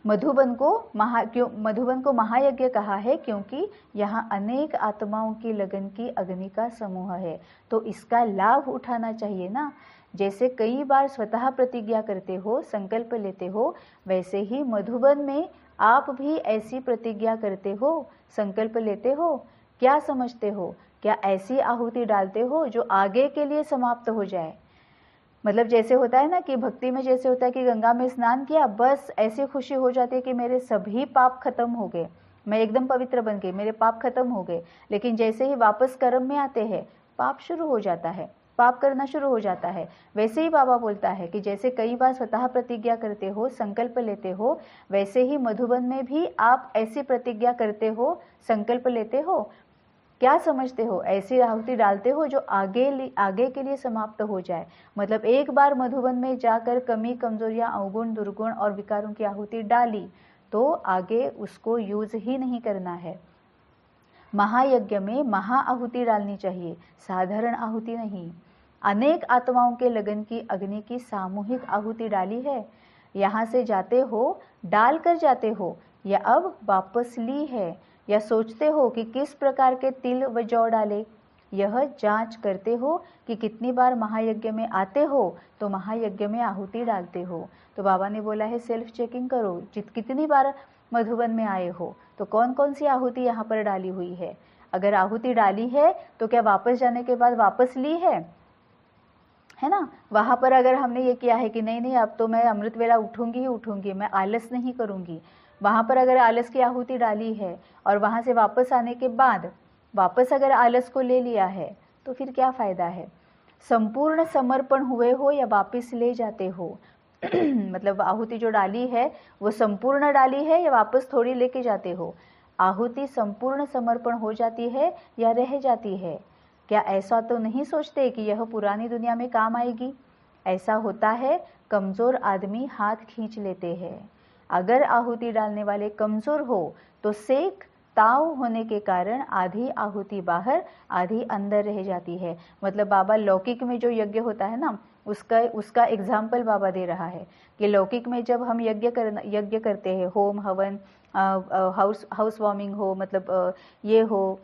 मधुबन को महायज्ञ कहा है, क्योंकि यहाँ अनेक आत्माओं की लगन की अग्नि का समूह है। तो इसका लाभ उठाना चाहिए ना। जैसे कई बार स्वतः प्रतिज्ञा करते हो, संकल्प लेते हो, वैसे ही मधुबन में आप भी ऐसी प्रतिज्ञा करते हो, संकल्प लेते हो। क्या समझते हो, क्या ऐसी आहुति डालते हो जो आगे के लिए समाप्त हो जाए। मतलब जैसे होता है ना कि भक्ति में जैसे होता है कि गंगा में स्नान किया, बस ऐसी खुशी हो जाती है कि मेरे सभी पाप खत्म हो गए, मैं एकदम पवित्र बन गई, मेरे पाप खत्म हो गए। लेकिन जैसे ही वापस कर्म में आते हैं, पाप शुरू हो जाता है पाप करना शुरू हो जाता है। वैसे ही बाबा बोलता है कि जैसे कई बार स्वतः प्रतिज्ञा करते हो, संकल्प लेते हो, वैसे ही मधुबन में भी आप ऐसी प्रतिज्ञा करते हो, संकल्प लेते हो। क्या समझते हो? ऐसी आहुति डालते हो जो आगे के लिए समाप्त हो जाए। मतलब एक बार मधुबन में जाकर कमी, कमजोरियां, अवगुण, दुर्गुण और विकारों की आहुति डाली तो आगे उसको यूज ही नहीं करना है। महायज्ञ में महाआहुति डालनी चाहिए, साधारण आहुति नहीं। अनेक आत्माओं के लगन की अग्नि की सामूहिक आहुति डाली है। यहाँ से जाते हो, डाल कर जाते हो, या अब वापस ली है, या सोचते हो कि किस प्रकार के तिल व जौ डाले। यह जांच करते हो कि कितनी बार महायज्ञ में आते हो तो महायज्ञ में आहुति डालते हो। तो बाबा ने बोला है सेल्फ चेकिंग करो, कितनी बार मधुबन में आए हो तो कौन कौन सी आहुति यहाँ पर डाली हुई है। अगर आहुति डाली है तो क्या वापस जाने के बाद वापस ली है ना। वहां पर अगर हमने ये किया है कि नहीं नहीं अब तो मैं अमृत वेला उठूंगी ही उठूंगी, मैं आलस नहीं करूंगी, वहां पर अगर आलस की आहुति डाली है और वहां से वापस आने के बाद वापस अगर आलस को ले लिया है तो फिर क्या फायदा है। संपूर्ण समर्पण हुए हो या वापस ले जाते हो मतलब आहुति जो डाली है वो संपूर्ण डाली है या वापस थोड़ी लेके जाते हो। आहुति संपूर्ण समर्पण हो जाती है या रह जाती है। क्या ऐसा तो नहीं सोचते कि यह पुरानी दुनिया में काम आएगी। ऐसा होता है, कमजोर आदमी हाथ खींच लेते हैं। अगर आहुति डालने वाले कमजोर हो तो सेक ताव होने के कारण आधी आहुति बाहर आधी अंदर रह जाती है। मतलब बाबा लौकिक में जो यज्ञ होता है ना उसका एग्जाम्पल बाबा दे रहा है कि लौकिक में जब हम यज्ञ करते हैं, होम हवन, हाउस वार्मिंग हो, मतलब ये हो,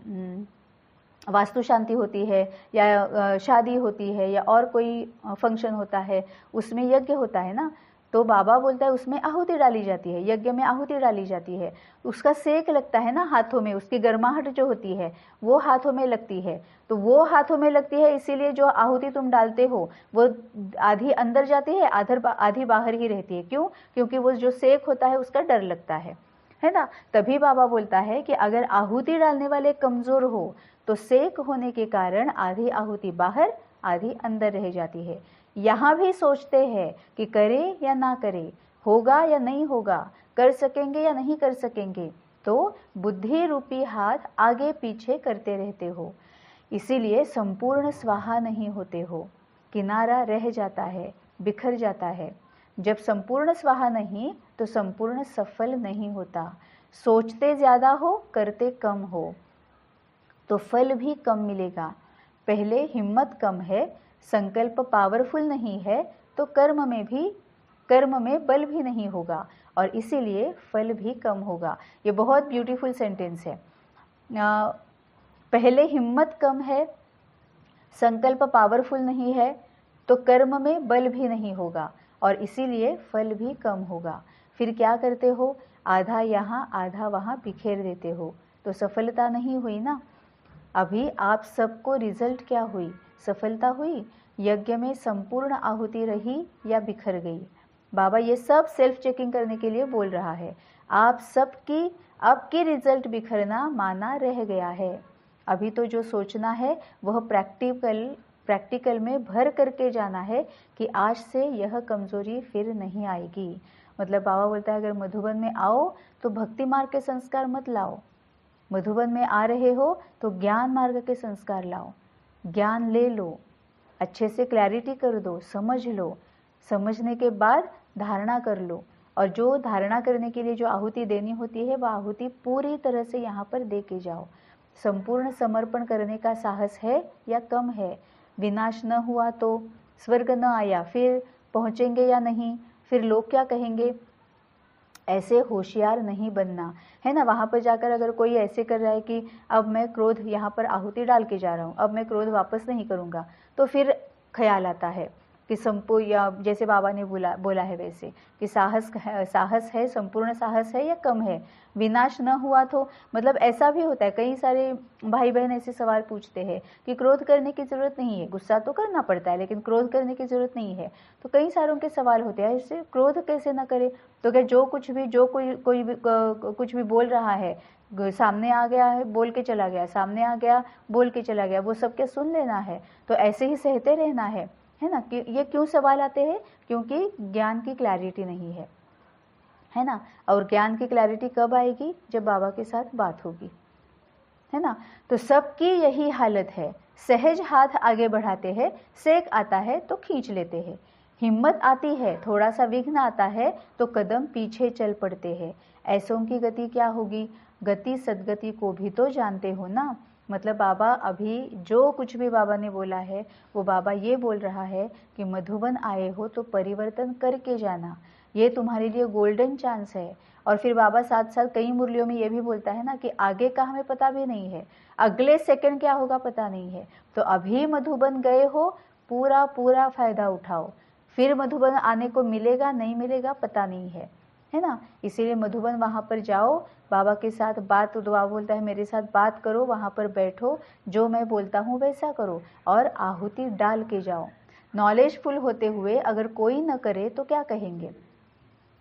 वास्तु शांति होती है या शादी होती है या और कोई फंक्शन होता है, उसमें यज्ञ होता है ना, तो बाबा बोलता है उसमें आहुति डाली जाती है, यज्ञ में आहुति डाली जाती है। उसका सेक लगता है ना हाथों में, उसकी गर्माहट जो होती है वो हाथों में लगती है। तो वो हाथों में लगती है, इसीलिए जो आहुति तुम डालते हो वो आधी अंदर जाती है, आधी बाहर ही रहती है। क्यों? क्योंकि वो जो सेक होता है उसका डर लगता है ना। तभी बाबा बोलता है कि अगर आहुति डालने वाले कमजोर हो तो सेक होने के कारण आधी आहुति बाहर आधी अंदर रह जाती है। यहाँ भी सोचते हैं कि करें या ना करें, होगा या नहीं होगा, कर सकेंगे या नहीं कर सकेंगे, तो बुद्धि रूपी हाथ आगे पीछे करते रहते हो। इसीलिए संपूर्ण स्वाहा नहीं होते हो, किनारा रह जाता है, बिखर जाता है। जब संपूर्ण स्वाहा नहीं तो संपूर्ण सफल नहीं होता। सोचते ज्यादा हो, करते कम हो तो फल भी कम मिलेगा। पहले हिम्मत कम है, संकल्प पावरफुल नहीं है तो कर्म में बल भी नहीं होगा और इसीलिए फल भी कम होगा। ये बहुत ब्यूटीफुल सेंटेंस है। पहले हिम्मत कम है, संकल्प पावरफुल नहीं है तो कर्म में बल भी नहीं होगा और इसीलिए फल भी कम होगा। फिर क्या करते हो? आधा यहाँ आधा वहाँ बिखेर देते हो तो सफलता नहीं हुई ना। अभी आप सबको रिजल्ट क्या हुई? सफलता हुई। यज्ञ में संपूर्ण आहुति रही या बिखर गई? बाबा ये सब सेल्फ चेकिंग करने के लिए बोल रहा है। आप सबकी आपकी रिजल्ट बिखरना माना रह गया है। अभी तो जो सोचना है वह प्रैक्टिकल में भर करके जाना है कि आज से यह कमजोरी फिर नहीं आएगी। मतलब बाबा बोलता है अगर मधुबन में आओ तो भक्ति मार्ग के संस्कार मत लाओ, मधुबन में आ रहे हो तो ज्ञान मार्ग के संस्कार लाओ। ज्ञान ले लो, अच्छे से क्लैरिटी कर दो, समझ लो, समझने के बाद धारणा कर लो और जो धारणा करने के लिए जो आहुति देनी होती है वह आहुति पूरी तरह से यहाँ पर दे के जाओ। संपूर्ण समर्पण करने का साहस है या कम है? विनाश न हुआ तो, स्वर्ग न आया फिर पहुँचेंगे या नहीं, फिर लोग क्या कहेंगे, ऐसे होशियार नहीं बनना है ना। वहाँ पर जाकर अगर कोई ऐसे कर रहा है कि अब मैं क्रोध यहाँ पर आहुति डाल के जा रहा हूँ, अब मैं क्रोध वापस नहीं करूँगा, तो फिर ख्याल आता है कि या जैसे बाबा ने बोला है वैसे कि साहस है, संपूर्ण साहस है या कम है, विनाश न हुआ तो, मतलब ऐसा भी होता है। कई सारे भाई बहन ऐसे सवाल पूछते हैं कि क्रोध करने की ज़रूरत नहीं है, गुस्सा तो करना पड़ता है लेकिन क्रोध करने की ज़रूरत नहीं है। तो कई सारों के सवाल होते हैं, इससे क्रोध कैसे ना करे। तो क्या जो कुछ भी कुछ भी बोल रहा है, सामने आ गया है बोल के चला गया, सामने आ गया बोल के चला गया, वो सब क्या सुन लेना है? तो ऐसे ही सहते रहना है ना। कि ये क्यों सवाल आते हैं? क्योंकि ज्ञान की क्लैरिटी नहीं है ना। और ज्ञान की क्लैरिटी कब आएगी? जब बाबा के साथ बात होगी, है ना। तो सबकी यही हालत है, सहज हाथ आगे बढ़ाते हैं, सेक आता है तो खींच लेते हैं, हिम्मत आती है, थोड़ा सा विघ्न आता है तो कदम पीछे चल पड़ते हैं। ऐसों की गति क्या होगी? गति सदगति को भी तो जानते हो ना। मतलब बाबा अभी जो कुछ भी बाबा ने बोला है वो बाबा ये बोल रहा है कि मधुबन आए हो तो परिवर्तन करके जाना, ये तुम्हारे लिए गोल्डन चांस है। और फिर बाबा साथ साथ कई मुरलियों में ये भी बोलता है ना कि आगे का हमें पता भी नहीं है, अगले सेकंड क्या होगा पता नहीं है। तो अभी मधुबन गए हो, पूरा पूरा फायदा उठाओ, फिर मधुबन आने को मिलेगा नहीं मिलेगा पता नहीं है ना। इसीलिए मधुबन वहाँ पर जाओ, बाबा के साथ बात, दुआ बोलता है मेरे साथ बात करो, वहाँ पर बैठो, जो मैं बोलता हूँ वैसा करो और आहुति डाल के जाओ। नॉलेजफुल होते हुए अगर कोई न करे तो क्या कहेंगे?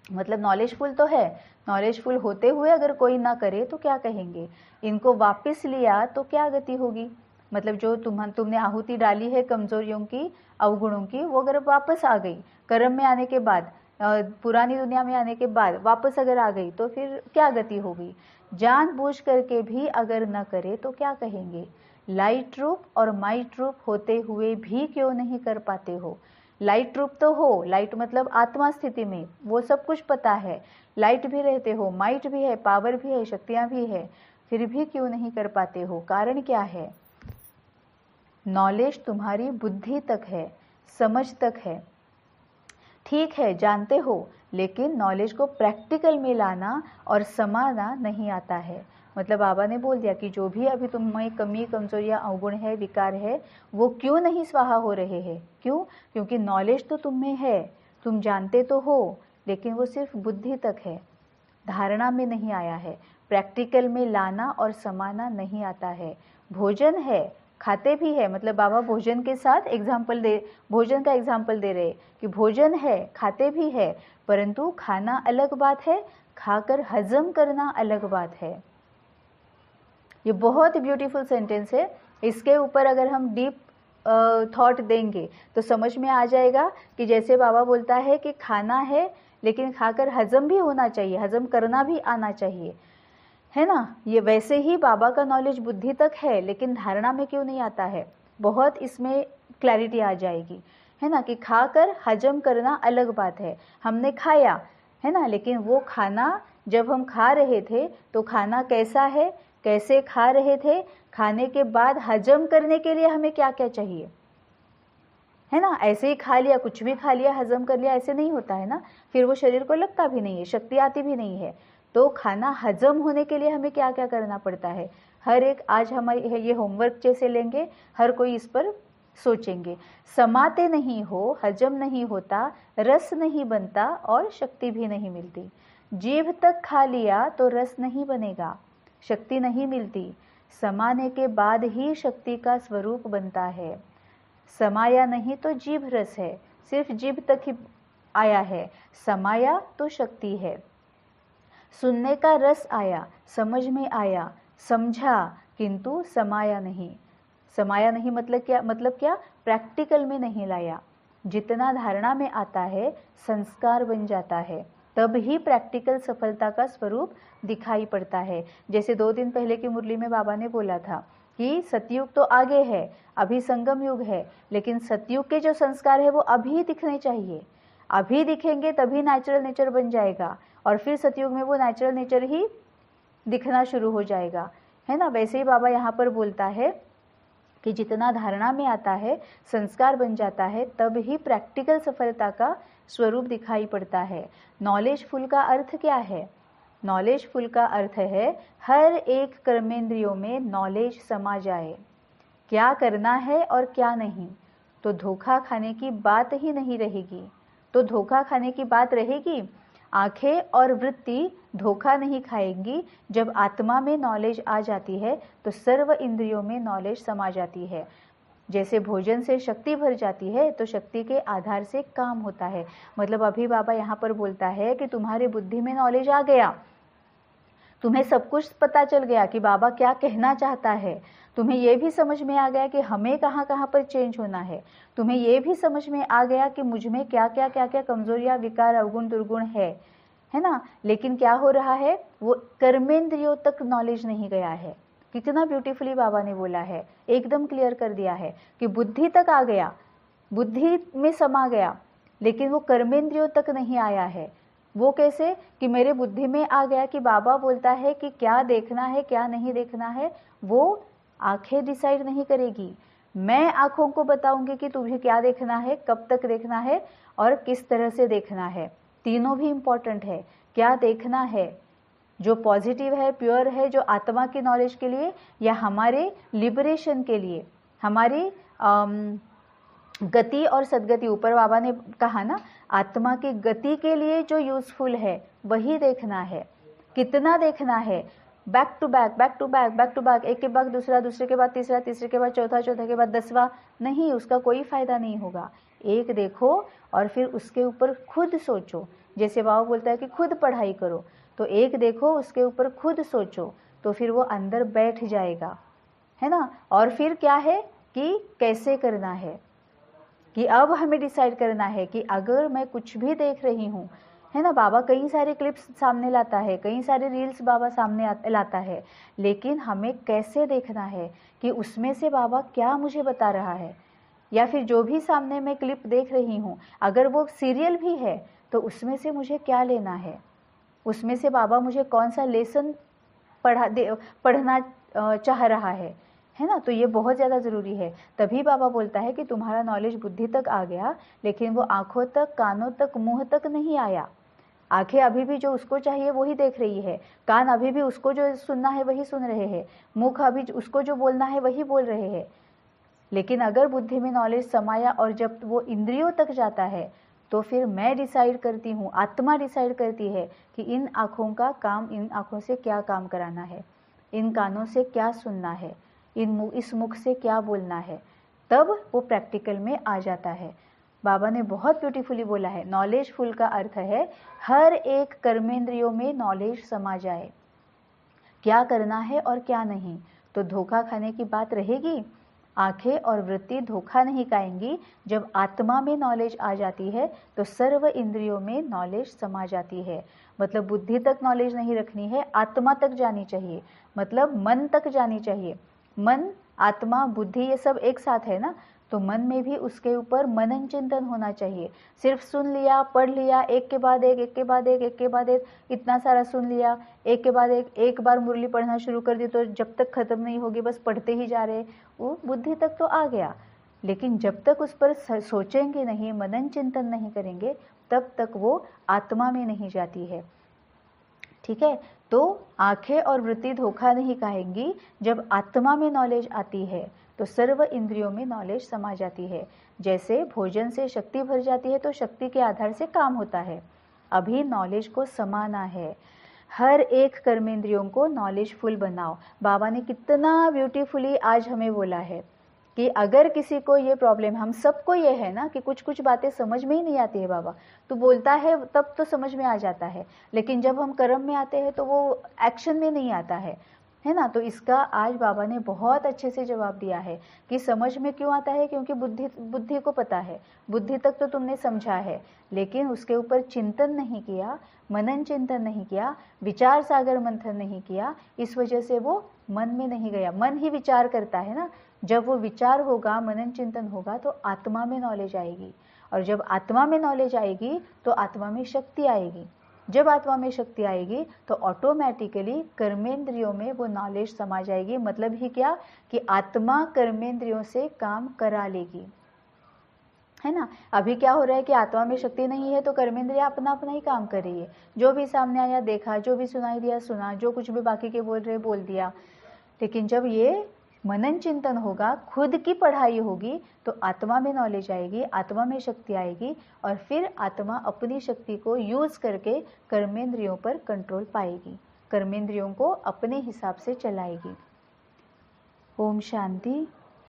मतलब नॉलेजफुल तो है, नॉलेजफुल होते हुए अगर कोई ना करे तो क्या कहेंगे? इनको वापस लिया तो क्या गति होगी? मतलब जो तुमने आहुति डाली है कमजोरियों की, अवगुणों की, वो अगर वापस आ गई कर्म में आने के बाद, पुरानी दुनिया में आने के बाद वापस अगर आ गई तो फिर क्या गति होगी? जानबूझ करके भी अगर न करे तो क्या कहेंगे? लाइट रूप और माइट रूप होते हुए भी क्यों नहीं कर पाते हो? लाइट रूप तो हो, लाइट मतलब आत्मा स्थिति में वो सब कुछ पता है, लाइट भी रहते हो, माइट भी है, पावर भी है, शक्तियां भी है, फिर भी क्यों नहीं कर पाते हो? कारण क्या है? नॉलेज तुम्हारी बुद्धि तक है, समझ तक है, ठीक है जानते हो, लेकिन नॉलेज को प्रैक्टिकल में लाना और समाना नहीं आता है। मतलब बाबा ने बोल दिया कि जो भी अभी तुम में कमी कमजोरियां अवगुण है, विकार है, वो क्यों नहीं स्वाहा हो रहे हैं? क्यों? क्योंकि नॉलेज तो तुम में है, तुम जानते तो हो, लेकिन वो सिर्फ बुद्धि तक है, धारणा में नहीं आया है, प्रैक्टिकल में लाना और समाना नहीं आता है। भोजन है, खाते भी है, मतलब बाबा भोजन के साथ भोजन का एग्जाम्पल दे रहे कि भोजन है, खाते भी है, परंतु खाना अलग बात है, खाकर हजम करना अलग बात है। ये बहुत ब्यूटीफुल सेंटेंस है, इसके ऊपर अगर हम डीप थॉट देंगे तो समझ में आ जाएगा कि जैसे बाबा बोलता है कि खाना है लेकिन खाकर हजम भी होना चाहिए, हजम करना भी आना चाहिए, है ना। ये वैसे ही बाबा का नॉलेज बुद्धि तक है लेकिन धारणा में क्यों नहीं आता है? बहुत इसमें क्लैरिटी आ जाएगी, है ना, कि खाकर हजम करना अलग बात है। हमने खाया, है ना, लेकिन वो खाना जब हम खा रहे थे तो खाना कैसा है, कैसे खा रहे थे, खाने के बाद हजम करने के लिए हमें क्या क्या चाहिए, है ना। ऐसे ही खा लिया, कुछ भी खा लिया, हजम कर लिया, ऐसे नहीं होता है ना, फिर वो शरीर को लगता भी नहीं है, शक्ति आती भी नहीं है। तो खाना हजम होने के लिए हमें क्या क्या करना पड़ता है? हर एक, आज हमारे ये होमवर्क जैसे लेंगे, हर कोई इस पर सोचेंगे। समाते नहीं हो, हजम नहीं होता, रस नहीं बनता और शक्ति भी नहीं मिलती। जीभ तक खा लिया तो रस नहीं बनेगा, शक्ति नहीं मिलती, समाने के बाद ही शक्ति का स्वरूप बनता है। समाया नहीं तो जीभ रस है, सिर्फ जीभ तक ही आया है, समाया तो शक्ति है। सुनने का रस आया, समझ में आया, समझा, किंतु समाया नहीं। समाया नहीं मतलब क्या? प्रैक्टिकल में नहीं लाया। जितना धारणा में आता है संस्कार बन जाता है, तब ही प्रैक्टिकल सफलता का स्वरूप दिखाई पड़ता है। जैसे 2 दिन पहले की मुरली में बाबा ने बोला था कि सतयुग तो आगे है, अभी संगम युग है, लेकिन सतयुग के जो संस्कार है वो अभी दिखने चाहिए, अभी दिखेंगे तभी नेचुरल नेचर बन जाएगा और फिर सतयुग में वो नेचुरल नेचर ही दिखना शुरू हो जाएगा, है ना। वैसे ही बाबा यहाँ पर बोलता है कि जितना धारणा में आता है संस्कार बन जाता है, तब ही प्रैक्टिकल सफलता का स्वरूप दिखाई पड़ता है। नॉलेजफुल का अर्थ क्या है? नॉलेजफुल का अर्थ है हर एक कर्मेंद्रियों में नॉलेज समा जाए, क्या करना है और क्या नहीं, तो धोखा खाने की बात ही नहीं रहेगी। तो धोखा खाने की बात रहेगी? आंखें और वृत्ति धोखा नहीं खाएंगी। जब आत्मा में नॉलेज आ जाती है तो सर्व इंद्रियों में नॉलेज समा जाती है। जैसे भोजन से शक्ति भर जाती है तो शक्ति के आधार से काम होता है। मतलब अभी बाबा यहाँ पर बोलता है कि तुम्हारी बुद्धि में नॉलेज आ गया, तुम्हें सब कुछ पता चल गया कि बाबा क्या कहना चाहता है। तुम्हें ये भी समझ में आ गया कि हमें कहाँ कहाँ पर चेंज होना है। तुम्हें ये भी समझ में आ गया कि मुझ में क्या क्या कमजोरियाँ, विकार, अवगुण, दुर्गुण है ना। लेकिन क्या हो रहा है, वो कर्मेंद्रियों तक नॉलेज नहीं गया है। कितना ब्यूटीफुली बाबा ने बोला है, एकदम क्लियर कर दिया है कि बुद्धि तक आ गया, बुद्धि में समा गया, लेकिन वो कर्मेंद्रियों तक नहीं आया है। वो कैसे कि मेरे बुद्धि में आ गया कि बाबा बोलता है कि क्या देखना है क्या नहीं देखना है, वो आंखें डिसाइड नहीं करेगी। मैं आंखों को बताऊंगी कि तुम्हें क्या देखना है, कब तक देखना है और किस तरह से देखना है। तीनों भी इंपॉर्टेंट है। क्या देखना है, जो पॉजिटिव है, प्योर है, जो आत्मा की नॉलेज के लिए या हमारे लिबरेशन के लिए, हमारी गति और सदगति। ऊपर बाबा ने कहा ना, आत्मा की गति के लिए जो यूजफुल है वही देखना है। कितना देखना है, back to back, back to back, back to back, एक के बाद दूसरा, दूसरे के बाद तीसरा, तीसरे के बाद चौथा, चौथा के बाद 10वां, नहीं, उसका कोई फायदा नहीं होगा। एक देखो और फिर उसके ऊपर खुद सोचो। जैसे बाबा बोलता है कि खुद पढ़ाई करो, तो एक देखो, उसके ऊपर खुद सोचो, तो फिर वो अंदर बैठ जाएगा, है ना। और फिर क्या है कि कैसे करना है, कि अब हमें डिसाइड करना है कि अगर मैं कुछ भी देख रही हूँ, है ना। बाबा कई सारे क्लिप्स सामने लाता है, कई सारे रील्स बाबा सामने लाता है, लेकिन हमें कैसे देखना है कि उसमें से बाबा क्या मुझे बता रहा है। या फिर जो भी सामने मैं क्लिप देख रही हूँ, अगर वो सीरियल भी है तो उसमें से मुझे क्या लेना है, उसमें से बाबा मुझे कौन सा लेसन पढ़ना चाह रहा है ना। तो ये बहुत ज़्यादा ज़रूरी है। तभी बाबा बोलता है कि तुम्हारा नॉलेज बुद्धि तक आ गया, लेकिन वो आँखों तक, कानों तक, मुंह तक नहीं आया। आंखें अभी भी जो उसको चाहिए वही देख रही है, कान अभी भी उसको जो सुनना है वही सुन रहे हैं, मुख अभी उसको जो बोलना है वही बोल रहे हैं। लेकिन अगर बुद्धि में नॉलेज समाया और जब वो इंद्रियों तक जाता है तो फिर मैं डिसाइड करती हूँ, आत्मा डिसाइड करती है कि इन आँखों का काम, इन आँखों से क्या काम कराना है, इन कानों से क्या सुनना है, इस मुख से क्या बोलना है। तब वो प्रैक्टिकल में आ जाता है। बाबा ने बहुत ब्यूटीफुली बोला है, नॉलेजफुल का अर्थ है हर एक कर्मेंद्रियों में नॉलेज समा जाए, क्या करना है और क्या नहीं। तो धोखा खाने की बात रहेगी? आंखें और वृत्ति धोखा नहीं खाएंगी। जब आत्मा में नॉलेज आ जाती है तो सर्व इंद्रियों में नॉलेज समा जाती है। मतलब बुद्धि तक नॉलेज नहीं रखनी है, आत्मा तक जानी चाहिए, मतलब मन तक जानी चाहिए। मन, आत्मा, बुद्धि ये सब एक साथ है ना, तो मन में भी उसके ऊपर मनन चिंतन होना चाहिए। सिर्फ सुन लिया, पढ़ लिया, एक के बाद एक, एक के बाद एक, एक के बाद एक, इतना सारा सुन लिया, एक के बाद एक बार मुरली पढ़ना शुरू कर दी तो जब तक खत्म नहीं होगी बस पढ़ते ही जा रहे, वो बुद्धि तक तो आ गया, लेकिन जब तक उस पर सोचेंगे नहीं, मनन चिंतन नहीं करेंगे, तब तक वो आत्मा में नहीं जाती है। ठीक है, तो आंखें और वृत्ति धोखा नहीं खाएंगी। जब आत्मा में नॉलेज आती है तो सर्व इंद्रियों में नॉलेज समा जाती है। जैसे भोजन से शक्ति भर जाती है तो शक्ति के आधार से काम होता है। अभी नॉलेज को समाना है, हर एक कर्मेंद्रियों को नॉलेजफुल बनाओ। बाबा ने कितना ब्यूटीफुली आज हमें बोला है कि अगर किसी को ये प्रॉब्लम, हम सबको ये है ना कि कुछ कुछ बातें समझ में ही नहीं आती है। बाबा तो बोलता है तब तो समझ में आ जाता है, लेकिन जब हम कर्म में आते हैं तो वो एक्शन में नहीं आता है ना। तो इसका आज बाबा ने बहुत अच्छे से जवाब दिया है कि समझ में क्यों आता है, क्योंकि बुद्धि को पता है, बुद्धि तक तो तुमने समझा है, लेकिन उसके ऊपर चिंतन नहीं किया, मनन चिंतन नहीं किया, विचार सागर मंथन नहीं किया, इस वजह से वो मन में नहीं गया। मन ही विचार करता है ना, जब वो विचार होगा, मनन चिंतन होगा तो आत्मा में नॉलेज आएगी, और जब आत्मा में नॉलेज आएगी तो आत्मा में शक्ति आएगी। जब आत्मा में शक्ति आएगी तो ऑटोमेटिकली कर्मेंद्रियों में वो नॉलेज समा जाएगी। मतलब ही क्या कि आत्मा कर्मेंद्रियों से काम करा लेगी, है ना। अभी क्या हो रहा है कि आत्मा में शक्ति नहीं है तो कर्मेंद्रिया अपना अपना ही काम कर रही है, जो भी सामने आया देखा, जो भी सुनाई दिया सुना, जो कुछ भी बाकी के बोल रहे बोल दिया। लेकिन जब ये मनन चिंतन होगा, खुद की पढ़ाई होगी, तो आत्मा में नॉलेज आएगी, आत्मा में शक्ति आएगी और फिर आत्मा अपनी शक्ति को यूज़ करके कर्मेंद्रियों पर कंट्रोल पाएगी, कर्मेंद्रियों को अपने हिसाब से चलाएगी। ओम शांति।